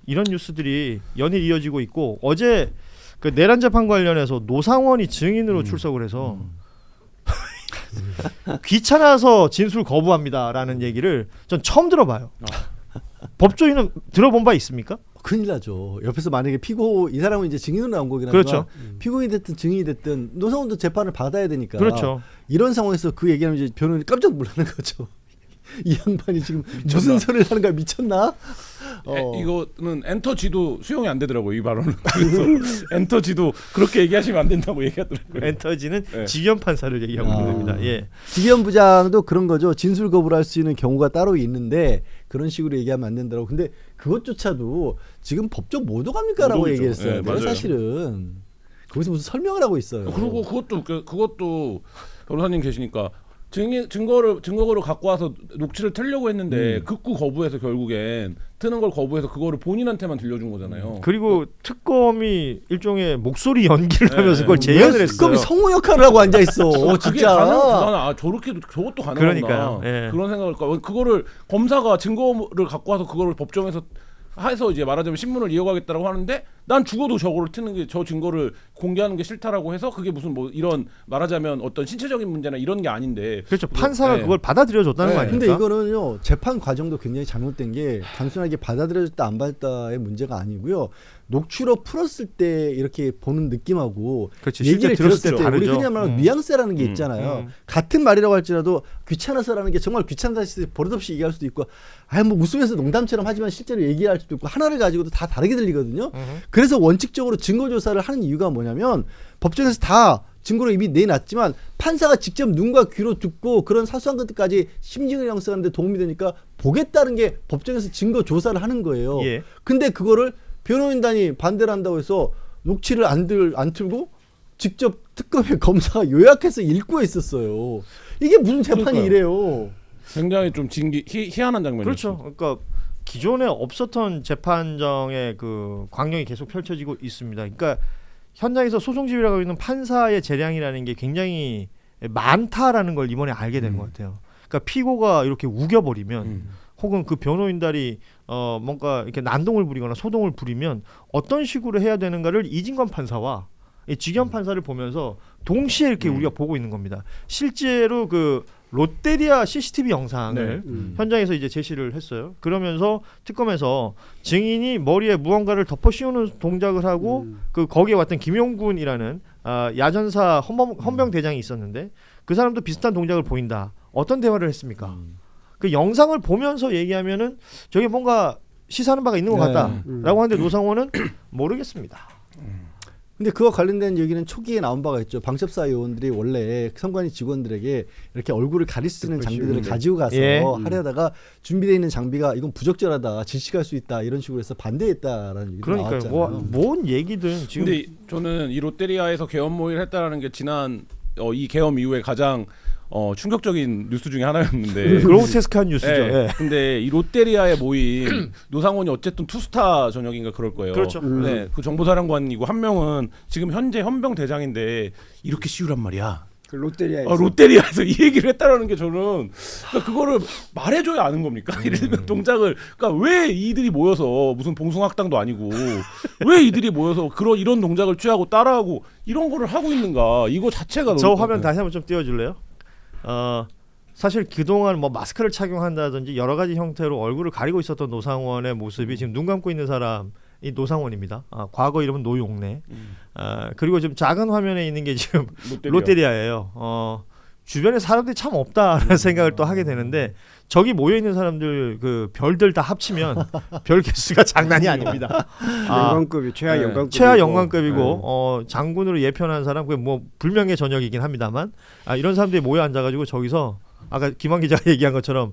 이런 뉴스들이 연일 이어지고 있고 어제 그 내란 재판 관련해서 노상원이 증인으로 출석을 해서 귀찮아서 진술 거부합니다라는 얘기를 전 처음 들어봐요. 법조인은 들어본 바 있습니까? 큰일 나죠. 옆에서 만약에 이 사람은 이제 증인으로 나온 거긴 하지만 그렇죠. 피고인이 됐든 증인이 됐든 노상원도 재판을 받아야 되니까. 그렇죠. 이런 상황에서 그 얘기하면 이제 변호인이 깜짝 놀라는 거죠. 이 양반이 지금 무슨 소리를 하는 거야, 미쳤나? 이거는 엔터지도 수용이 안 되더라고요, 이 발언은. 그래서 엔터지도 그렇게 얘기하시면 안 된다고 얘기하더라고요. 엔터지는 네. 직연 판사를 얘기하고 있는 겁니다. 예. 직위원 부장도 그런 거죠. 진술 거부를 할 수 있는 경우가 따로 있는데 그런 식으로 얘기하면 안 된다고. 근데 그것조차도 지금 법적 모독합니까라고 모독이죠. 얘기했어요. 네, 내가 맞아요. 사실은 거기서 무슨 설명을 하고 있어요. 그리고 그것도 변호사님 계시니까 증거를 갖고 와서 녹취를 틀려고 했는데 극구 거부해서 결국엔 트는 걸 거부해서 그거를 본인한테만 들려준 거잖아요. 그리고 특검이 일종의 목소리 연기를 하면서 그걸 재연을 했어요. 특검이 성우 역할을 하고 앉아 있어. 그게 진짜. 가능? 저것도 가능하구나. 그러니까요. 예. 그런 생각을 그거를 검사가 증거를 갖고 와서 그거를 법정에서 해서 이제 말하자면 신문을 이어가겠다라고 하는데 난 죽어도 저거를 트는 게 저 증거를 공개하는 게 싫다라고 해서 그게 무슨 뭐 이런 말하자면 어떤 신체적인 문제나 이런 게 아닌데 그렇죠. 판사가 네. 그걸 받아들여줬다는 거 아닙니까? 근데 이거는요 재판 과정도 굉장히 잘못된 게 단순하게 받아들여졌다 안 받았다의 문제가 아니고요. 녹취로 풀었을 때 이렇게 보는 느낌하고 그렇지, 얘기를 실제 들었을 때 다르죠. 우리 흔히 말하는 뉘앙스라는 게 있잖아요. 같은 말이라고 할지라도 귀찮아서라는 게 정말 귀찮다 했을 때 버릇없이 얘기할 수도 있고 뭐 웃으면서 농담처럼 하지만 실제로 얘기할 수도 있고 하나를 가지고도 다 다르게 들리거든요. 그래서 원칙적으로 증거조사를 하는 이유가 뭐냐면 법정에서 다 증거로 이미 내놨지만 판사가 직접 눈과 귀로 듣고 그런 사소한 것들까지 심증을 형성하는 데 도움이 되니까 보겠다는 게 법정에서 증거 조사를 하는 거예요. 예. 근데 그거를 변호인단이 반대를 한다고 해서 녹취를 안 틀고 직접 특검의 검사가 요약해서 읽고 있었어요. 이게 무슨 재판이 그러니까요. 이래요. 굉장히 좀 희한한 장면이었죠. 그렇죠. 그러니까 기존에 없었던 재판정의 그 광경이 계속 펼쳐지고 있습니다. 그러니까 현장에서 소송 지휘를 하고 있는 판사의 재량이라는 게 굉장히 많다라는 걸 이번에 알게 된 것 같아요. 그러니까 피고가 이렇게 우겨버리면 혹은 그 변호인단이 뭔가 이렇게 난동을 부리거나 소동을 부리면 어떤 식으로 해야 되는가를 이진관 판사와 이 직연 판사를 보면서 동시에 이렇게 우리가 보고 있는 겁니다. 실제로 그 롯데리아 CCTV 영상을 현장에서 이제 제시를 했어요. 그러면서 특검에서 증인이 머리에 무언가를 덮어 씌우는 동작을 하고 그 거기에 왔던 김용군이라는 야전사 헌병 대장이 있었는데 그 사람도 비슷한 동작을 보인다. 어떤 대화를 했습니까? 그 영상을 보면서 얘기하면은 저게 뭔가 시사하는 바가 있는 것 같다라고 하는데 노상원은 모르겠습니다. 근데 그와 관련된 얘기는 초기에 나온 바가 있죠. 방첩사 요원들이 원래 선관위 직원들에게 이렇게 얼굴을 가릴 수 있는 장비들을 가지고 가서 하려다가 준비되어 있는 장비가 이건 부적절하다, 질식할 수 있다 이런 식으로 해서 반대했다라는 얘기가 그러니까요. 나왔잖아요. 뭔 얘기든 지금. 근데 저는 이 롯데리아에서 계엄 모의를 했다라는 게 지난 이 계엄 이후에 가장 충격적인 뉴스 중에 하나였는데 그로테스크한 뉴스죠. 네. 예. 근데 이 롯데리아에 모인 노상원이 어쨌든 투스타 전역인가 그럴 거예요. 그렇죠. 네, 그 정보사령관이고 한 명은 지금 현재 헌병 대장인데 이렇게 쉬우란 말이야. 그 롯데리아에서 롯데리아에서 이 얘기를 했다라는 게 저는 그러니까 그거를 말해줘야 아는 겁니까? 이런 동작을 그러니까 왜 이들이 모여서 무슨 봉숭아학당도 아니고 왜 이들이 모여서 이런 동작을 취하고 따라하고 이런 거를 하고 있는가? 이거 자체가 저 너무 화면 다시 한번 좀 띄워줄래요? 사실 그동안 뭐 마스크를 착용한다든지 여러 가지 형태로 얼굴을 가리고 있었던 노상원의 모습이 지금 눈 감고 있는 사람이 노상원입니다. 과거 이름은 노용래. 그리고 지금 작은 화면에 있는 게 지금 롯데리아예요. 주변에 사람들이 참 없다라는 생각을 또 하게 되는데 저기 모여 있는 사람들 그 별들 다 합치면 별 개수가 장난이 아닙니다. 영광급이 최하 영광급. 최하 영광급이고 장군으로 예편한 사람 그게 뭐 불명예 전역이긴 합니다만 이런 사람들이 모여 앉아가지고 저기서 아까 김한 기자가 얘기한 것처럼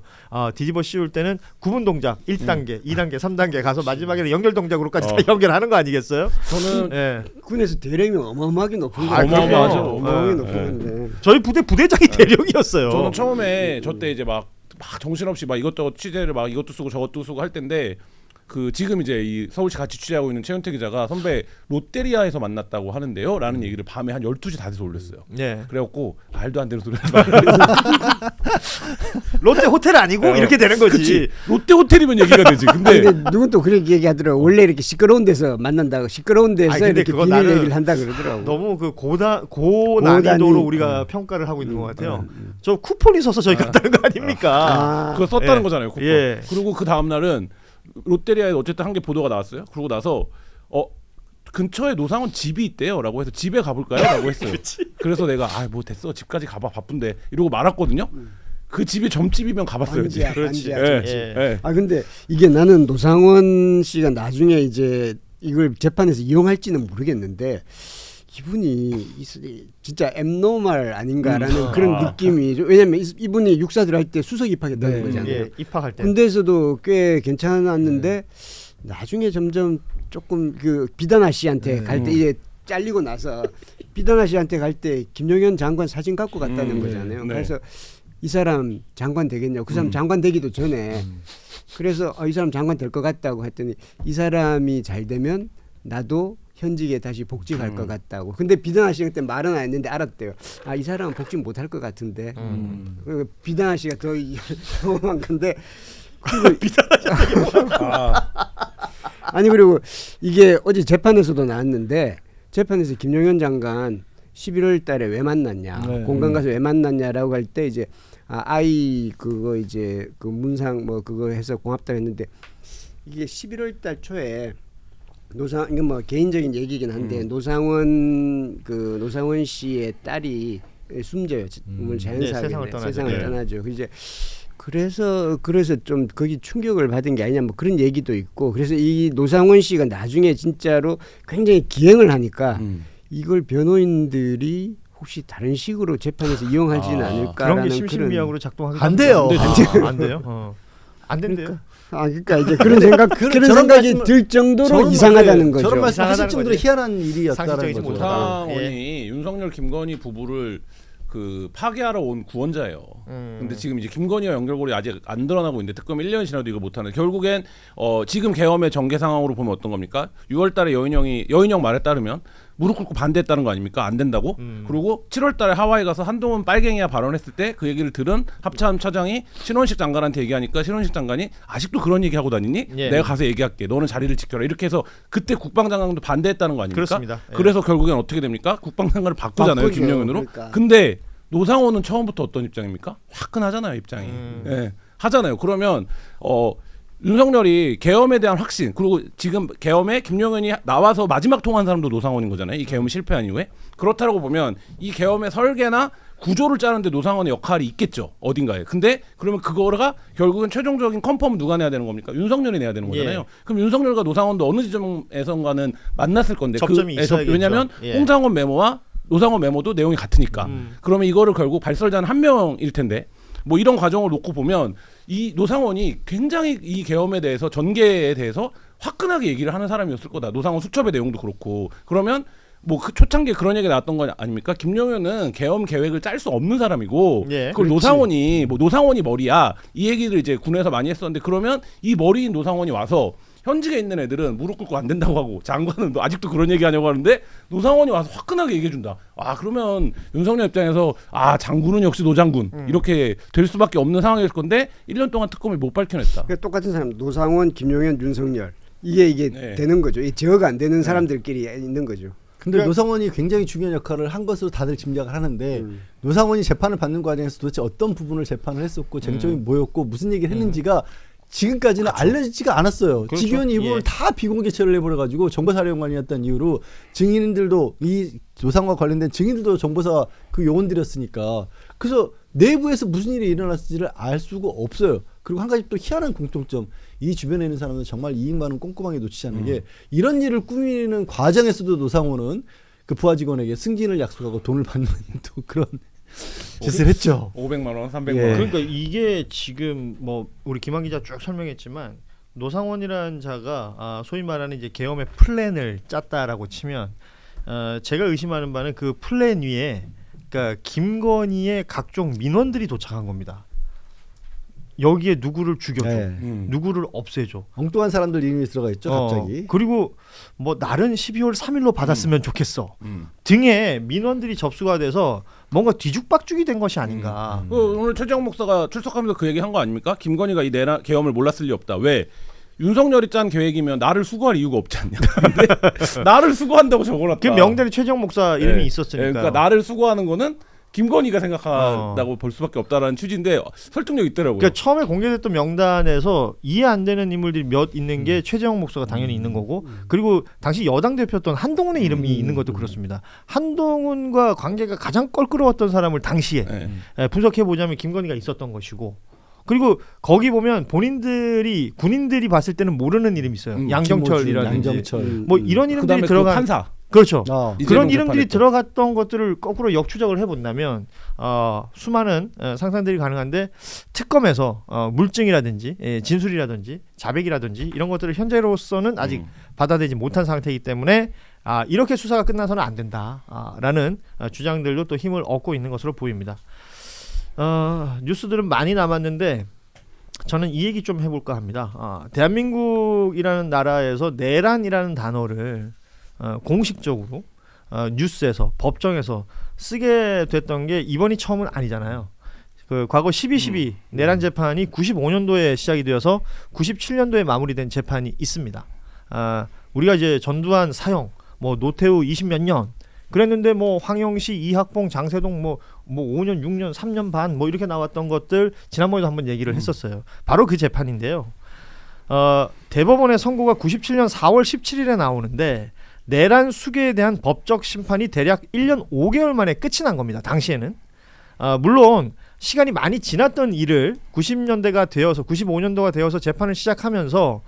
뒤집어 씌울 때는 구분 동작 1단계, 2단계, 3단계 가서 마지막에는 연결 동작으로까지 다 연결하는 거 아니겠어요? 저는 군에서 대령이 어마어마하게 높은 거 어마어마하죠. 어마어마하게 높은 건데 저희 부대장이 대령이었어요. 저는 처음에 저 때 이제 막 정신없이 막 이것저것 취재를 막 이것도 쓰고 저것도 쓰고 할 텐데 그 지금 이제 이 서울시 같이 취재하고 있는 최윤태 기자가 선배 롯데리아에서 만났다고 하는데요라는 얘기를 밤에 한 12시 다 돼서 올렸어요. 네. 그래갖고 말도 안 되는 소리 하지 마. 롯데 호텔 아니고 이렇게 되는 거지. 그치. 롯데 호텔이면 얘기가 되지. 근데 근데 누군 또 그렇게 얘기하더라고. 원래 이렇게 시끄러운 데서 만난다고 시끄러운 데서 아니, 근데 이렇게 그거 비밀 나는 얘기를 한다 그러더라고. 너무 그 고난이도로 고난이- 우리가 평가를 하고 있는 것 같아요. 저 쿠폰이 있어서 저희 갔다는 거 아닙니까? 그거 썼다는 예. 거잖아요. 쿠폰. 예. 그리고 그 다음 날은 롯데리아에서 어쨌든 한 개 보도가 나왔어요. 그러고 나서 근처에 노상원 집이 있대요라고 해서 집에 가볼까요?라고 했어요. 그래서 내가 뭐 됐어 집까지 가봐 바쁜데 이러고 말았거든요. 그 집이 점집이면 가봤어야지. 반지야, 그렇지. 반지야. 예. 예. 아 근데 이게 나는 노상원 씨가 나중에 이제 이걸 재판에서 이용할지는 모르겠는데 이분이 진짜 앱노멀 아닌가라는 그런 느낌이 왜냐면 이분이 육사들 할 때 수석 입학했다는 네. 거잖아요. 예, 입학할 때. 군대에서도 꽤 괜찮았는데 나중에 점점 조금 그 비단아 씨한테 갈 때 이제 잘리고 나서 비단아 씨한테 갈 때 김용현 장관 사진 갖고 갔다는 거잖아요. 네. 그래서 이 사람 장관 되겠냐고. 그 사람 장관 되기도 전에 그래서 이 사람 장관 될 것 같다고 했더니 이 사람이 잘 되면 나도 현직에 다시 복직할 것 같다고. 근데 비단아 씨가 그때 말은 안 했는데 알았대요. 이 사람은 복직 못할 것 같은데. 그리고 비단아 씨가 더 경험한 건데. 아니 그리고 이게 어제 재판에서도 나왔는데 재판에서 김용현 장관 11월 달에 왜 만났냐. 네. 공간 가서 왜 만났냐라고 할 때 이제 아이 그거 이제 그 문상 뭐 그거 해서 고맙다고 했는데 이게 11월 달 초에 이건 뭐 개인적인 얘기긴 한데 노상원 씨의 딸이 숨져요. 네, 자연사하게 세상을 떠나죠. 세상을 네. 떠나죠. 그래서 좀 거기 충격을 받은 게 아니냐 뭐 그런 얘기도 있고 그래서 이 노상원 씨가 나중에 진짜로 굉장히 기행을 하니까 이걸 변호인들이 혹시 다른 식으로 재판에서 이용하지는 않을까라는 그런 게 심신미약으로 작동하기 안 돼요. 안 돼요. 안 된대요. 그러니까 이제 그런 생각 그런 저런 생각이 말씀을- 들 정도로 저런 이상하다는 거죠. 저런 말씀 하실 이상하다는 정도로 거지. 희한한 일이었다는 상식적이지 거죠. 못하다. 노상원이 윤석열 김건희 부부를 그 파괴하러 온 구원자예요. 근데 지금 이제 김건희와 연결고리 아직 안 드러나고 있는데 특검 1년이 지나도 이거 못하는. 결국엔 지금 계엄의 전개 상황으로 보면 어떤 겁니까? 6월달에 여인형 말에 따르면 무릎 꿇고 반대했다는 거 아닙니까? 안 된다고. 그리고 7월달에 하와이 가서 한동훈 빨갱이야 발언했을 때 그 얘기를 들은 합참 차장이 신원식 장관한테 얘기하니까 신원식 장관이 아직도 그런 얘기하고 다니니? 예. 내가 가서 얘기할게. 너는 자리를 지켜라. 이렇게 해서 그때 국방장관도 반대했다는 거 아닙니까? 그렇습니다. 예. 그래서 결국엔 어떻게 됩니까? 국방장관을 바꾸잖아요. 바꾸죠. 김용현으로. 그러니까. 근데 노상원은 처음부터 어떤 입장입니까? 화끈하잖아요, 입장이. 예, 하잖아요. 그러면 윤석열이 계엄에 대한 확신 그리고 지금 계엄에 김용현이 나와서 마지막 통화한 사람도 노상원인 거잖아요. 이 계엄이 실패한 이후에. 그렇다고 보면 이 계엄의 설계나 구조를 짜는데 노상원의 역할이 있겠죠. 어딘가에. 근데 그러면 그거가 결국은 최종적인 컨펌은 누가 내야 되는 겁니까? 윤석열이 내야 되는 거잖아요. 예. 그럼 윤석열과 노상원도 어느 지점에선가는 만났을 건데 접점이 있어야겠죠. 왜냐하면 예. 홍상원 메모와 노상원 메모도 내용이 같으니까. 그러면 이거를 결국 발설자는 한 명일 텐데 뭐 이런 과정을 놓고 보면 이 노상원이 굉장히 이 계엄에 대해서 전개에 대해서 화끈하게 얘기를 하는 사람이었을 거다. 노상원 수첩의 내용도 그렇고. 그러면 뭐 그 초창기에 그런 얘기 나왔던 거 아닙니까? 김용현은 계엄 계획을 짤 수 없는 사람이고 예, 그걸 노상원이 머리야. 이 얘기를 이제 군에서 많이 했었는데 그러면 이 머리인 노상원이 와서 현직에 있는 애들은 무릎 꿇고 안 된다고 하고 장관은 아직도 그런 얘기하냐고 하는데 노상원이 와서 화끈하게 얘기해준다. 그러면 윤석열 입장에서 장군은 역시 노장군 이렇게 될 수밖에 없는 상황일 건데 1년 동안 특검이 못 밝혀냈다. 그러니까 똑같은 사람 노상원, 김용현, 윤석열 이게 네. 되는 거죠. 이 제어가 안 되는 사람들끼리 있는 거죠. 근데 그러니까- 노상원이 굉장히 중요한 역할을 한 것으로 다들 짐작을 하는데 노상원이 재판을 받는 과정에서 도대체 어떤 부분을 재판을 했었고 쟁점이 뭐였고 무슨 얘기를 했는지가 지금까지는 알려지지가 않았어요. 그렇죠. 직위원이 이 부분을 예. 다 비공개 처리를 해버려가지고 정보사령관이었던 이유로 증인들도 이 노상과 관련된 증인들도 정보사 그 요원들이었으니까 그래서 내부에서 무슨 일이 일어났을지를 알 수가 없어요. 그리고 한 가지 또 희한한 공통점, 이 주변에 있는 사람은 정말 이익만은 꼼꼼하게 놓치지 않는 게 이런 일을 꾸미는 과정에서도 노상원은 그 부하 직원에게 승진을 약속하고 돈을 받는 또 그런 짓을 했죠. 500만 원, 300만 예. 원. 그러니까 이게 지금 뭐 우리 김한 기자 쭉 설명했지만 노상원이라는 자가 소위 말하는 이제 계엄의 플랜을 짰다라고 치면 제가 의심하는 바는 그 플랜 위에 그러니까 김건희의 각종 민원들이 도착한 겁니다. 여기에 누구를 죽여줘, 네. 누구를 없애줘. 엉뚱한 사람들 이름이 들어가 있죠. 갑자기. 그리고 뭐 날은 12월 3일로 받았으면 좋겠어. 등에 민원들이 접수가 돼서 뭔가 뒤죽박죽이 된 것이 아닌가. 오늘 최재형 목사가 출석하면서 그 얘기 한 거 아닙니까? 김건희가 이 내란 계엄을 몰랐을 리 없다. 왜? 윤석열이 짠 계획이면 나를 수고할 이유가 없지 않냐. 근데 나를 수고한다고 적어놨다. 그 명단에 최재형 목사 이름이 있었으니까. 그러니까 나를 수고하는 거는 김건희가 생각한다고 볼 수밖에 없다라는 취지인데 설득력 있더라고요. 그러니까 처음에 공개됐던 명단에서 이해 안 되는 인물들이 몇 있는 게 최재형 목사가 당연히 있는 거고, 그리고 당시 여당 대표였던 한동훈의 이름이 있는 것도 그렇습니다. 한동훈과 관계가 가장 껄끄러웠던 사람을 당시에 분석해 보자면 김건희가 있었던 것이고, 그리고 거기 보면 본인들이 군인들이 봤을 때는 모르는 이름이 있어요. 양정철이라든지 양정철. 뭐 이런 이름들이 그다음에 들어간 그 판사. 그렇죠. 이재명 그런 이름들이 재판했던. 들어갔던 것들을 거꾸로 역추적을 해본다면 수많은 상상들이 가능한데, 특검에서 물증이라든지 진술이라든지 자백이라든지 이런 것들을 현재로서는 아직 받아내지 못한 상태이기 때문에 이렇게 수사가 끝나서는 안 된다라는 주장들도 또 힘을 얻고 있는 것으로 보입니다. 뉴스들은 많이 남았는데 저는 이 얘기 좀 해볼까 합니다. 대한민국이라는 나라에서 내란이라는 단어를 공식적으로 뉴스에서 법정에서 쓰게 됐던 게 이번이 처음은 아니잖아요. 그 과거 12.12 내란 재판이 95년도에 시작이 되어서 97년도에 마무리된 재판이 있습니다. 우리가 이제 전두환 사형, 뭐 노태우 20몇 년 그랬는데, 뭐 황영시, 이학봉, 장세동 뭐 5년, 6년, 3년 반 뭐 이렇게 나왔던 것들 지난번에도 한번 얘기를 했었어요. 바로 그 재판인데요. 대법원의 선고가 97년 4월 17일에 나오는데 내란 수괴에 대한 법적 심판이 대략 1년 5개월 만에 끝이 난 겁니다. 당시에는. 물론 시간이 많이 지났던 일을 90년대가 되어서 95년도가 되어서 재판을 시작하면서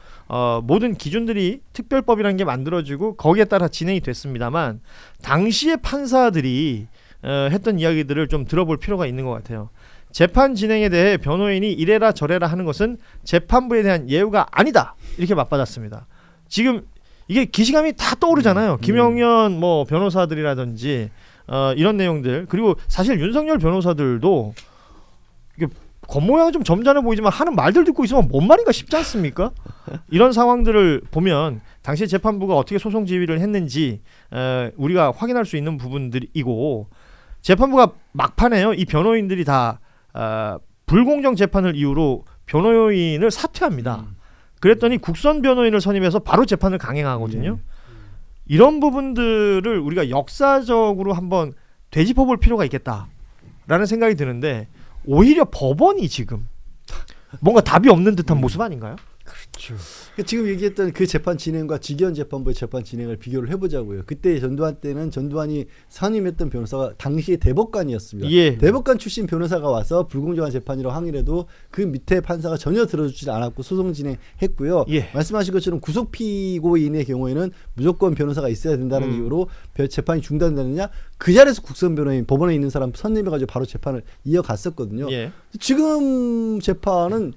모든 기준들이 특별법이라는 게 만들어지고 거기에 따라 진행이 됐습니다만, 당시의 판사들이 했던 이야기들을 좀 들어볼 필요가 있는 것 같아요. 재판 진행에 대해 변호인이 이래라 저래라 하는 것은 재판부에 대한 예우가 아니다, 이렇게 맞받았습니다. 지금 이게 기시감이 다 떠오르잖아요. 김영현 뭐 변호사들이라든지 이런 내용들, 그리고 사실 윤석열 변호사들도 이게 겉모양은 좀 점잖아 보이지만 하는 말들 듣고 있으면 뭔 말인가 싶지 않습니까? 이런 상황들을 보면 당시 재판부가 어떻게 소송 지휘를 했는지 우리가 확인할 수 있는 부분들이고, 재판부가 막판에요, 이 변호인들이 다 불공정 재판을 이유로 변호인을 사퇴합니다. 그랬더니 국선 변호인을 선임해서 바로 재판을 강행하거든요. 이런 부분들을 우리가 역사적으로 한번 되짚어볼 필요가 있겠다라는 생각이 드는데, 오히려 법원이 지금 뭔가 답이 없는 듯한 모습 아닌가요? 지금 얘기했던 그 재판 진행과 직위원 재판부의 재판 진행을 비교를 해보자고요. 그때 전두환 때는 전두환이 선임했던 변호사가 당시에 대법관이었습니다. 예. 대법관 출신 변호사가 와서 불공정한 재판이라고 항의해도 그 밑에 판사가 전혀 들어주지 않았고 소송 진행했고요. 예. 말씀하신 것처럼 구속 피고인의 경우에는 무조건 변호사가 있어야 된다는 이유로 재판이 중단되느냐, 그 자리에서 국선 변호인, 법원에 있는 사람 선임해가지고 바로 재판을 이어갔었거든요. 예. 지금 재판은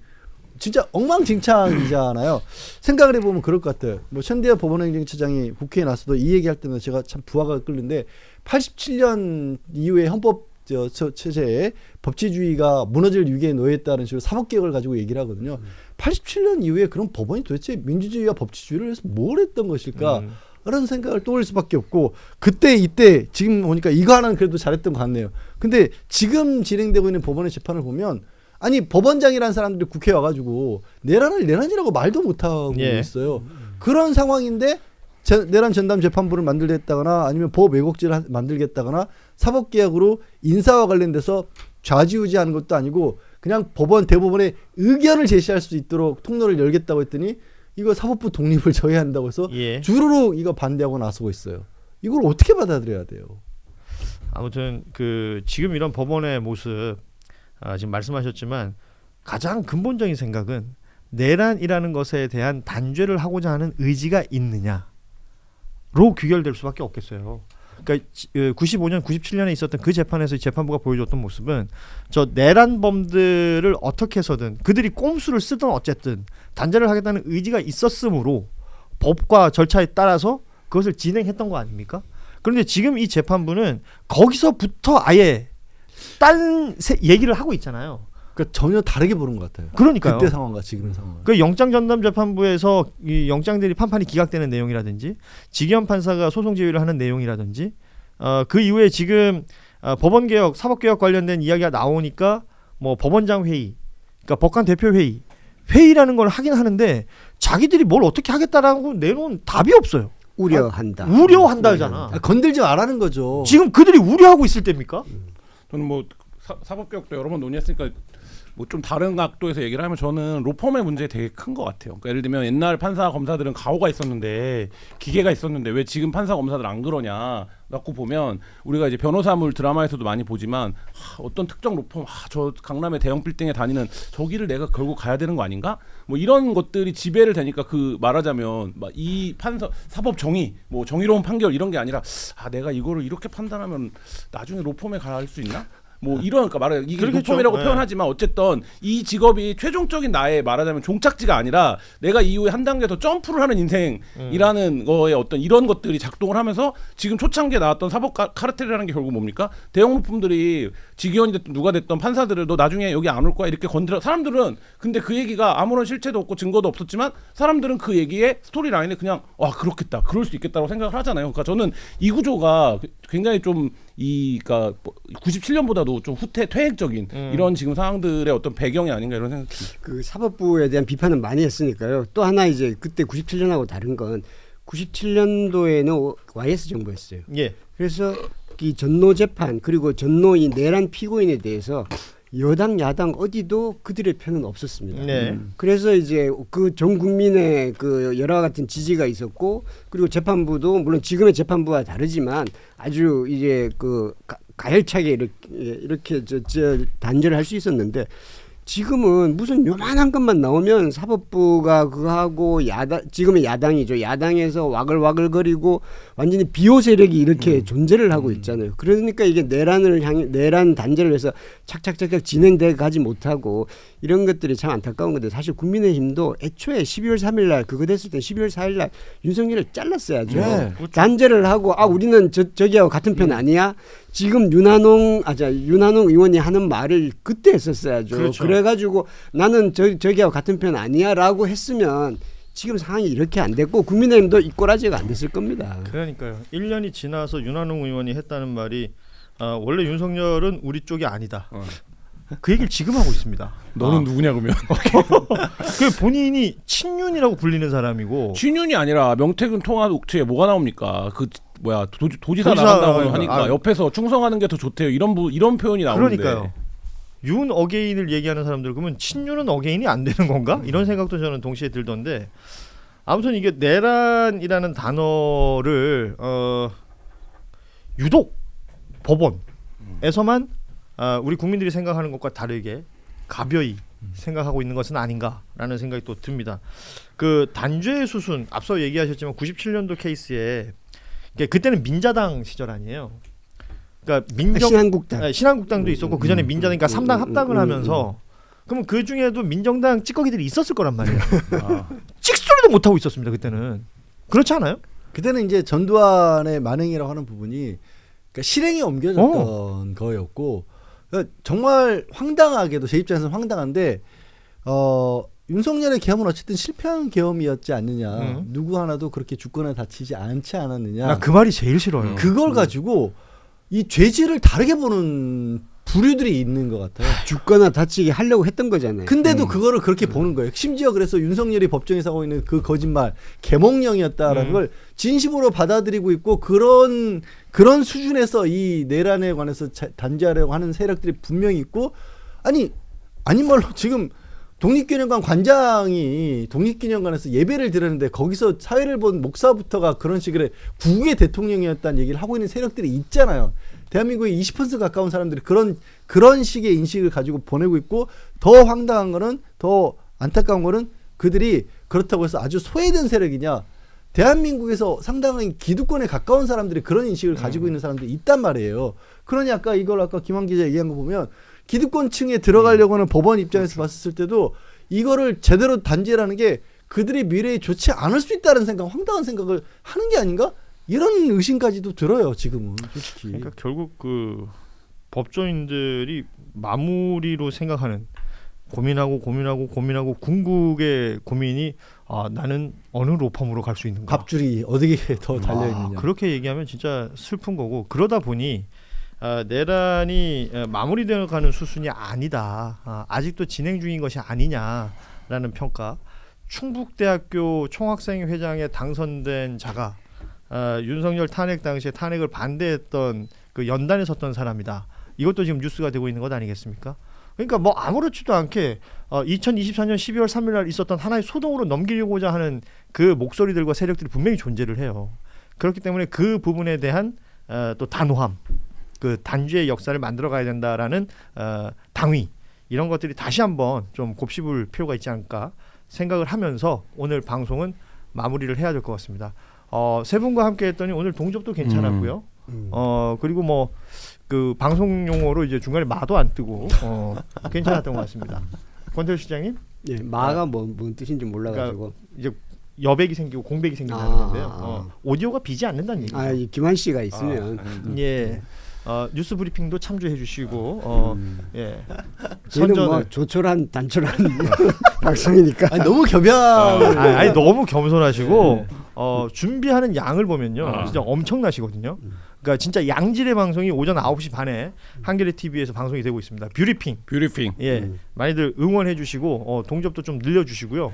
진짜 엉망진창이잖아요. 생각을 해보면 그럴 것 같아요. 뭐 천대엽 법원행정처장이 국회에 나서도 이 얘기할 때는 제가 참 부하가 끓는데, 87년 이후에 헌법 체제에 법치주의가 무너질 위기에 놓여있다는 식으로 사법개혁을 가지고 얘기를 하거든요. 87년 이후에 그럼 법원이 도대체 민주주의와 법치주의를 위해서 뭘 했던 것일까? 라는 생각을 떠올릴 수밖에 없고, 그때 이때 지금 보니까 이거 하나는 그래도 잘했던 것 같네요. 근데 지금 진행되고 있는 법원의 재판을 보면, 아니 법원장이라는 사람들이 국회에 와가지고 내란을 내란이라고 말도 못하고 있어요. 그런 상황인데 내란 전담 재판부를 만들겠다거나 아니면 법 왜곡죄를 만들겠다거나 사법개혁으로 인사와 관련돼서 좌지우지하는 것도 아니고 그냥 대법원에 의견을 제시할 수 있도록 통로를 열겠다고 했더니 이거 사법부 독립을 저해한다고 해서 주르륵 이거 반대하고 나서고 있어요. 이걸 어떻게 받아들여야 돼요? 아무튼 그 지금 이런 법원의 모습, 지금 말씀하셨지만 가장 근본적인 생각은 내란이라는 것에 대한 단죄를 하고자 하는 의지가 있느냐로 귀결될 수밖에 없겠어요. 그러니까 95년, 97년에 있었던 그 재판에서 재판부가 보여줬던 모습은 저 내란범들을 어떻게 해서든 그들이 꼼수를 쓰든 어쨌든 단죄를 하겠다는 의지가 있었으므로 법과 절차에 따라서 그것을 진행했던 거 아닙니까? 그런데 지금 이 재판부는 거기서부터 아예 딴 얘기를 하고 있잖아요. 그러니까 전혀 다르게 보는 것 같아요. 그러니까요. 그때 상황과 지금의 상황. 그 영장전담재판부에서 이 영장들이 판판이 기각되는 내용이라든지 직위원 판사가 소송 지휘를 하는 내용이라든지 그 이후에 지금 법원개혁, 사법개혁 관련된 이야기가 나오니까 뭐 법원장 회의, 그러니까 법관 대표 회의라는 걸 하긴 하는데 자기들이 뭘 어떻게 하겠다라고 내놓은 답이 없어요. 우려한다. 우려한다잖아. 건들지 말라는 거죠. 지금 그들이 우려하고 있을 때입니까? 저는 뭐 사법개혁도 여러 번 논의했으니까 뭐 좀 다른 각도에서 얘기를 하면 저는 로펌의 문제 되게 큰 것 같아요. 그러니까 예를 들면 옛날 판사 검사들은 가오가 있었는데 기계가 있었는데 왜 지금 판사 검사들 안 그러냐 갖고 보면 우리가 이제 변호사물 드라마에서도 많이 보지만 어떤 특정 로펌 저 강남의 대형 빌딩에 다니는 저기를 내가 결국 가야 되는 거 아닌가? 뭐 이런 것들이 지배를 되니까 그 말하자면 막 이 판사 사법 정의 뭐 정의로운 판결 이런 게 아니라 내가 이거를 이렇게 판단하면 나중에 로펌에 갈 수 있나? 뭐 이런 그러니까 말하자면 이게 그렇겠죠. 로펌이라고 네. 표현하지만 어쨌든 이 직업이 최종적인 나의 말하자면 종착지가 아니라 내가 이후에 한 단계 더 점프를 하는 인생이라는 거에 어떤 이런 것들이 작동을 하면서 지금 초창기에 나왔던 사법 카르텔이라는 게 결국 뭡니까? 대형 로펌들이 직위원이 됐든 누가 됐든 판사들을 너 나중에 여기 안 올 거야 이렇게 건드려 사람들은 근데 그 얘기가 아무런 실체도 없고 증거도 없었지만 사람들은 그 얘기에 스토리 라인에 그냥 그렇겠다 그럴 수 있겠다고 생각을 하잖아요. 그러니까 저는 이 구조가 굉장히 좀 그러니까 97년보다도 좀 퇴행적인 이런 지금 상황들의 어떤 배경이 아닌가 이런 생각이 듭니다. 그 사법부에 대한 비판은 많이 했으니까요. 또 하나 이제 그때 97년하고 다른 건 97년도에는 YS 정부였어요. 예. 그래서 이 전노 재판 그리고 전노 이 내란 피고인에 대해서 여당 야당 어디도 그들의 편은 없었습니다. 네. 그래서 이제 그 전 국민의 그 열화 같은 지지가 있었고 그리고 재판부도 물론 지금의 재판부와 다르지만 아주 이제 그 가열차게 이렇게 단죄를 할 수 있었는데 지금은 무슨 요만한 것만 나오면 사법부가 그거 하고 지금의 야당이죠. 야당에서 와글와글거리고 완전히 비호 세력이 이렇게 존재를 하고 있잖아요. 그러니까 이게 내란 단죄를 해서 착착착착 진행돼 가지 못하고 이런 것들이 참 안타까운 건데 사실 국민의힘도 애초에 12월 3일 날 그거 됐을 때 12월 4일 날 윤석열을 잘랐어야죠. 네. 단죄를 하고 우리는 저기하고 같은 편 아니야? 지금 윤한홍 의원이 하는 말을 그때 했었어야죠. 그렇죠. 그래가지고 나는 저기하고 같은 편 아니야라고 했으면 지금 상황이 이렇게 안 됐고 국민의힘도 이 꼬라지가 안 됐을 겁니다. 그러니까요. 1년이 지나서 윤한홍 의원이 했다는 말이 원래 윤석열은 우리 쪽이 아니다. 그 얘기를 지금 하고 있습니다. 너는 누구냐 그러면 그 본인이 친윤이라고 불리는 사람이고 친윤이 아니라 명태균 통화 녹취에 뭐가 나옵니까? 그 도지사 도지사 나간다고 하니까 아. 옆에서 충성하는 게 더 좋대요. 이런 표현이 나오는데. 그러니까요. 윤 어게인을 얘기하는 사람들 그러면 친윤은 어게인이 안 되는 건가? 이런 생각도 저는 동시에 들던데 아무튼 이게 내란이라는 단어를 유독 법원에서만 우리 국민들이 생각하는 것과 다르게 가벼이 생각하고 있는 것은 아닌가라는 생각이 또 듭니다. 그 단죄 수순 앞서 얘기하셨지만 97년도 케이스에 그때는 민자당 시절 아니에요. 그러니까 신한국당도 있었고 그 전에 민자당 그러니까 3당 합당을 하면서 그러면 그 중에도 민정당 찌꺼기들이 있었을 거란 말이에요. 찍소리도 못 하고 있었습니다 그때는. 그렇지 않아요? 그때는 이제 전두환의 만행이라고 하는 부분이 그러니까 실행에 옮겨졌던 거였고 그러니까 정말 황당하게도 제 입장에서는 황당한데 윤석열의 계엄은 어쨌든 실패한 계엄이었지 않느냐. 누구 하나도 그렇게 죽거나 다치지 않지 않았느냐. 나 그 말이 제일 싫어요. 그걸 가지고 이 죄질을 다르게 보는 부류들이 있는 것 같아요. 죽거나 다치게 하려고 했던 거잖아요. 근데도 그거를 그렇게 보는 거예요. 심지어 그래서 윤석열이 법정에서 하고 있는 그 거짓말 계몽령이었다라는 걸 진심으로 받아들이고 있고 그런 수준에서 이 내란에 관해서 단죄하려고 하는 세력들이 분명히 있고 아닌 말로 지금 독립기념관 관장이 독립기념관에서 예배를 드렸는데 거기서 사회를 본 목사부터가 그런 식의 구국의 대통령이었다는 얘기를 하고 있는 세력들이 있잖아요. 대한민국의 20% 가까운 사람들이 그런 식의 인식을 가지고 보내고 있고 더 황당한 거는 더 안타까운 거는 그들이 그렇다고 해서 아주 소외된 세력이냐. 대한민국에서 상당히 기득권에 가까운 사람들이 그런 인식을 가지고 있는 사람들이 있단 말이에요. 그러니 아까 김한 기자 얘기한 거 보면 기득권층에 들어가려고 하는 법원 입장에서 봤을 때도 이거를 제대로 단죄라는 게 그들의 미래에 좋지 않을 수 있다는 황당한 생각을 하는 게 아닌가? 이런 의심까지도 들어요. 지금은 솔직히. 그러니까 결국 그 법조인들이 마무리로 생각하는 고민하고 궁극의 고민이 나는 어느 로펌으로 갈 수 있는가. 밥줄이 어디에 더 달려 있느냐. 그렇게 얘기하면 진짜 슬픈 거고 그러다 보니 내란이 마무리되어 가는 수순이 아니다. 아직도 진행 중인 것이 아니냐라는 평가. 충북대학교 총학생회장에 당선된 자가 윤석열 탄핵 당시에 탄핵을 반대했던 그 연단에 섰던 사람이다. 이것도 지금 뉴스가 되고 있는 것 아니겠습니까? 그러니까 뭐 아무렇지도 않게 2024년 12월 3일 날 있었던 하나의 소동으로 넘기려고자 하는 그 목소리들과 세력들이 분명히 존재를 해요. 그렇기 때문에 그 부분에 대한 또 단호함, 그 단죄의 역사를 만들어 가야 된다라는 당위 이런 것들이 다시 한번 좀 곱씹을 필요가 있지 않을까 생각을 하면서 오늘 방송은 마무리를 해야 될 것 같습니다. 세 분과 함께 했더니 오늘 동접도 괜찮았고요. 그리고 뭐 그 방송 용어로 이제 중간에 마도 안 뜨고 괜찮았던 것 같습니다. 권태우 시장님? 예, 마가 뭔 뜻인지 몰라가지고. 그러니까 이제 여백이 생기고 공백이 생긴다는 건데요. 오디오가 비지 않는다는 얘기죠. 이 김한 씨가 있으면 예. 뉴스 브리핑도 참조해 주시고 예. 저는 뭐 조촐한 단촐한 방송이니까. 아니, 너무 겹양. 아니 너무 겸손하시고 준비하는 양을 보면요. 진짜 엄청나시거든요. 그러니까 진짜 양질의 방송이 오전 9시 반에 한겨레 TV에서 방송이 되고 있습니다. 뷰리핑. 예. 많이들 응원해 주시고 동접도 좀 늘려 주시고요.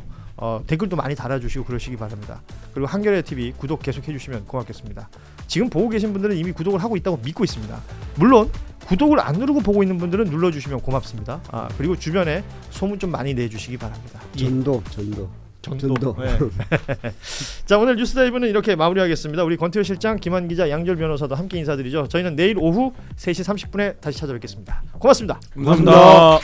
댓글도 많이 달아 주시고 그러시기 바랍니다. 그리고 한겨레 TV 구독 계속 해 주시면 고맙겠습니다. 지금 보고 계신 분들은 이미 구독을 하고 있다고 믿고 있습니다. 물론 구독을 안 누르고 보고 있는 분들은 눌러 주시면 고맙습니다. 그리고 주변에 소문 좀 많이 내 주시기 바랍니다. 전도. 네. 자, 오늘 뉴스다이브는 이렇게 마무리하겠습니다. 우리 권태우 실장, 김한 기자, 양절 변호사도 함께 인사드리죠. 저희는 내일 오후 3시 30분에 다시 찾아뵙겠습니다. 고맙습니다. 감사합니다.